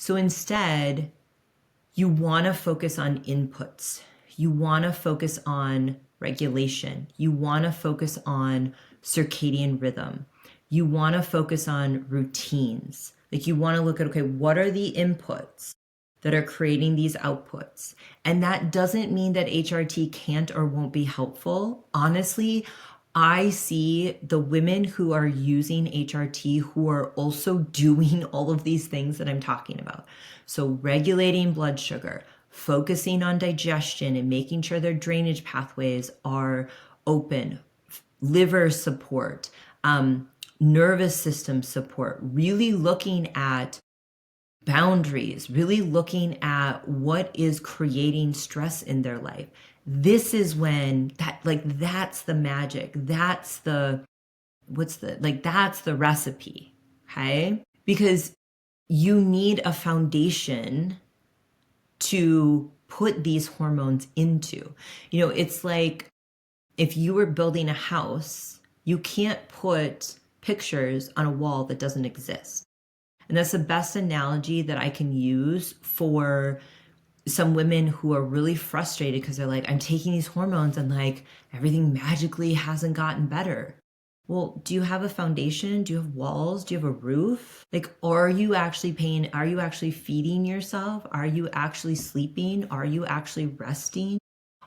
So instead, you want to focus on inputs. You want to focus on regulation. You want to focus on circadian rhythm. You want to focus on routines. Like you want to look at, okay, what are the inputs that are creating these outputs? And that doesn't mean that HRT can't or won't be helpful. Honestly, I see the women who are using HRT who are also doing all of these things that I'm talking about. So regulating blood sugar, focusing on digestion and making sure their drainage pathways are open, liver support, nervous system support, really looking at boundaries, really looking at what is creating stress in their life. This is when that's the magic. That's the that's the recipe. Okay? Because you need a foundation to put these hormones into. It's like if you were building a house, you can't put pictures on a wall that doesn't exist. And that's the best analogy that I can use for some women who are really frustrated because they're like, I'm taking these hormones and like everything magically hasn't gotten better. Well, do you have a foundation? Do you have walls? Do you have a roof? Like, are you actually feeding yourself? Are you actually sleeping? Are you actually resting?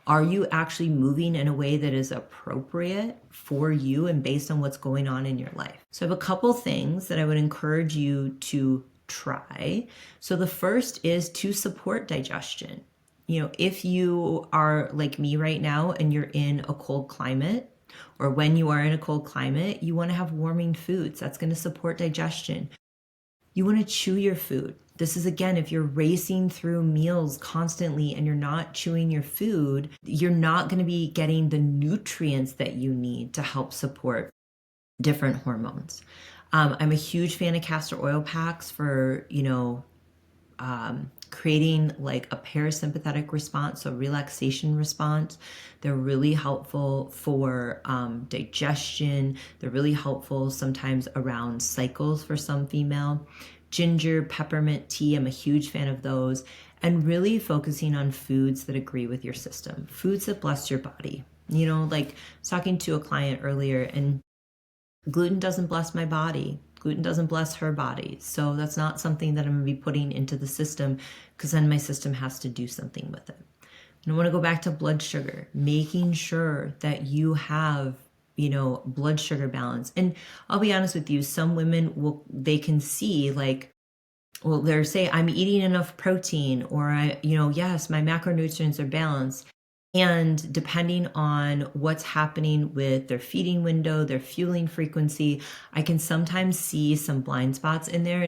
Are you actually moving in a way that is appropriate for you and based on what's going on in your life? So I have a couple things that I would encourage you to try. So the first is to support digestion. If you are like me right now and you're in a cold climate, or when you are in a cold climate, you want to have warming foods. That's going to support digestion. You want to chew your food. This is, again, if you're racing through meals constantly and you're not chewing your food, you're not going to be getting the nutrients that you need to help support different hormones. I'm a huge fan of castor oil packs for, creating like a parasympathetic response, so relaxation response. They're really helpful for digestion. They're really helpful sometimes around cycles for some female. Ginger, peppermint tea, I'm a huge fan of those. And really focusing on foods that agree with your system, foods that bless your body. Like I was talking to a client earlier, and gluten doesn't bless my body. Gluten doesn't bless her body. So that's not something that I'm going to be putting into the system, because then my system has to do something with it. And I want to go back to blood sugar, making sure that you have, blood sugar balance. And I'll be honest with you, some women they can see like, well, they're saying I'm eating enough protein, or yes, my macronutrients are balanced. And depending on what's happening with their feeding window, their fueling frequency, I can sometimes see some blind spots in there.